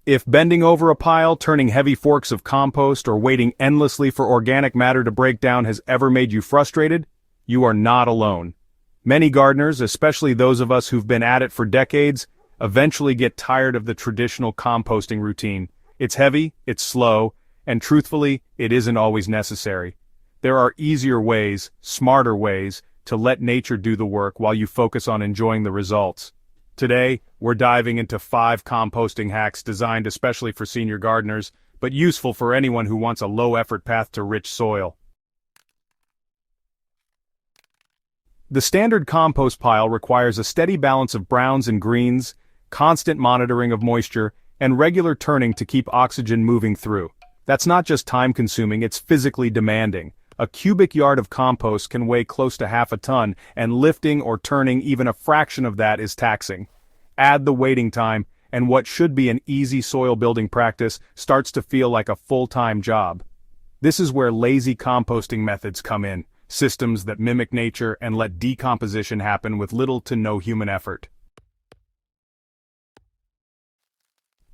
If bending over a pile, turning heavy forks of compost, or waiting endlessly for organic matter to break down has ever made you frustrated, you are not alone. Many gardeners, especially those of us who've been at it for decades, eventually get tired of the traditional composting routine. It's heavy, it's slow, and truthfully, it isn't always necessary. There are easier ways, smarter ways, to let nature do the work while you focus on enjoying the results. Today, we're diving into 5 composting hacks designed especially for senior gardeners, but useful for anyone who wants a low-effort path to rich soil. The standard compost pile requires a steady balance of browns and greens, constant monitoring of moisture, and regular turning to keep oxygen moving through. That's not just time-consuming, it's physically demanding. A cubic yard of compost can weigh close to half a ton, and lifting or turning even a fraction of that is taxing. Add the waiting time, and what should be an easy soil building practice starts to feel like a full-time job. This is where lazy composting methods come in, systems that mimic nature and let decomposition happen with little to no human effort.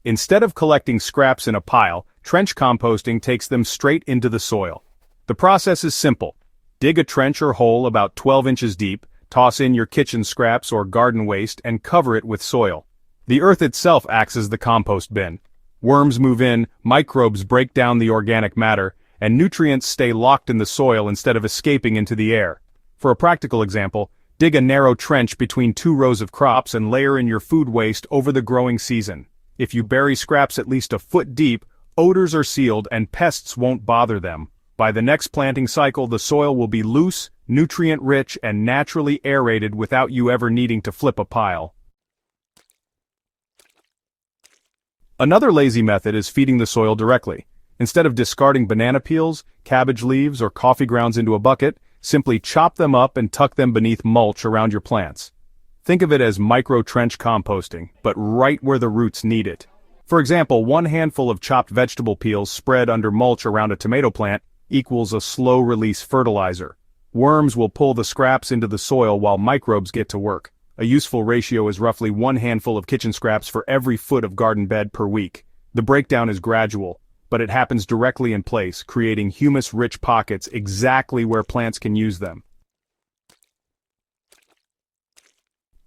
Instead of collecting scraps in a pile, trench composting takes them straight into the soil. The process is simple. Dig a trench or hole about 12 inches deep, toss in your kitchen scraps or garden waste and cover it with soil. The earth itself acts as the compost bin. Worms move in, microbes break down the organic matter, and nutrients stay locked in the soil instead of escaping into the air. For a practical example, dig a narrow trench between 2 rows of crops and layer in your food waste over the growing season. If you bury scraps at least a foot deep, odors are sealed and pests won't bother them. By the next planting cycle, the soil will be loose, nutrient-rich, and naturally aerated without you ever needing to flip a pile. Another lazy method is feeding the soil directly. Instead of discarding banana peels, cabbage leaves, or coffee grounds into a bucket, simply chop them up and tuck them beneath mulch around your plants. Think of it as micro-trench composting, but right where the roots need it. For example, 1 handful of chopped vegetable peels spread under mulch around a tomato plant equals a slow-release fertilizer. Worms will pull the scraps into the soil while microbes get to work. A useful ratio is roughly 1 handful of kitchen scraps for every foot of garden bed per week. The breakdown is gradual, but it happens directly in place, creating humus-rich pockets exactly where plants can use them.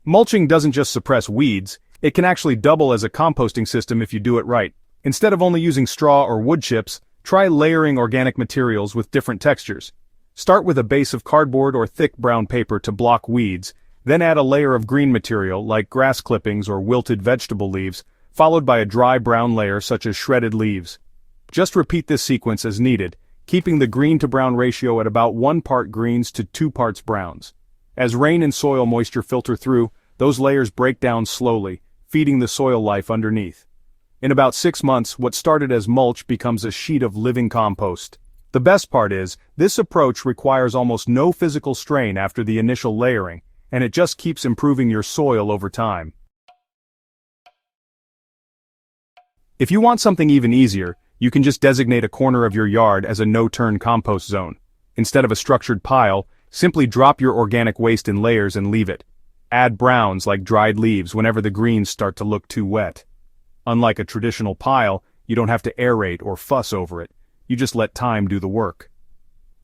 Mulching doesn't just suppress weeds, it can actually double as a composting system if you do it right. Instead of only using straw or wood chips, try layering organic materials with different textures. Start with a base of cardboard or thick brown paper to block weeds, then add a layer of green material like grass clippings or wilted vegetable leaves, followed by a dry brown layer such as shredded leaves. Just repeat this sequence as needed, keeping the green to brown ratio at about 1 part greens to 2 parts browns. As rain and soil moisture filter through, those layers break down slowly, feeding the soil life underneath. In about 6 months, what started as mulch becomes a sheet of living compost. The best part is, this approach requires almost no physical strain after the initial layering, and it just keeps improving your soil over time. If you want something even easier, you can just designate a corner of your yard as a no-turn compost zone. Instead of a structured pile, simply drop your organic waste in layers and leave it. Add browns like dried leaves whenever the greens start to look too wet. Unlike a traditional pile, you don't have to aerate or fuss over it. You just let time do the work.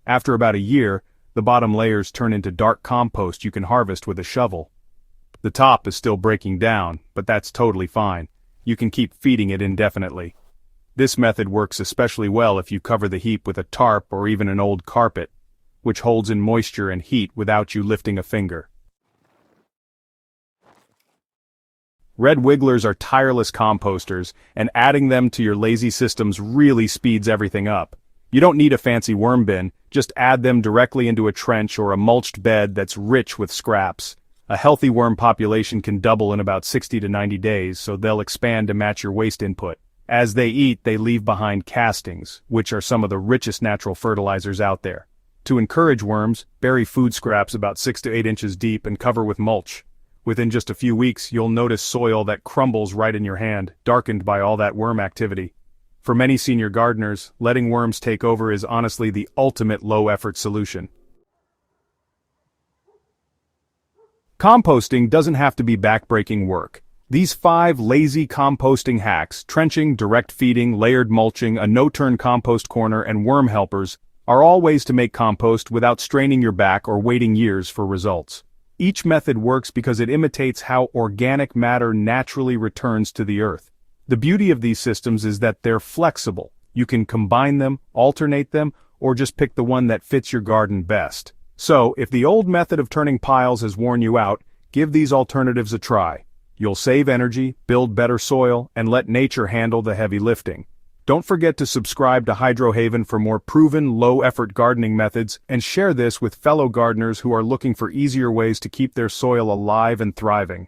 After about a year, the bottom layers turn into dark compost you can harvest with a shovel. The top is still breaking down, but that's totally fine. You can keep feeding it indefinitely. This method works especially well if you cover the heap with a tarp or even an old carpet, which holds in moisture and heat without you lifting a finger. Red wigglers are tireless composters, and adding them to your lazy systems really speeds everything up. You don't need a fancy worm bin, just add them directly into a trench or a mulched bed that's rich with scraps. A healthy worm population can double in about 60 to 90 days, so they'll expand to match your waste input. As they eat, they leave behind castings, which are some of the richest natural fertilizers out there. To encourage worms, bury food scraps about 6 to 8 inches deep and cover with mulch. Within just a few weeks, you'll notice soil that crumbles right in your hand, darkened by all that worm activity. For many senior gardeners, letting worms take over is honestly the ultimate low-effort solution. Composting doesn't have to be backbreaking work. These 5 lazy composting hacks, trenching, direct feeding, layered mulching, a no-turn compost corner, and worm helpers, are all ways to make compost without straining your back or waiting years for results. Each method works because it imitates how organic matter naturally returns to the earth. The beauty of these systems is that they're flexible. You can combine them, alternate them, or just pick the one that fits your garden best. So, if the old method of turning piles has worn you out, give these alternatives a try. You'll save energy, build better soil, and let nature handle the heavy lifting. Don't forget to subscribe to Hydro Haven for more proven, low-effort gardening methods, and share this with fellow gardeners who are looking for easier ways to keep their soil alive and thriving.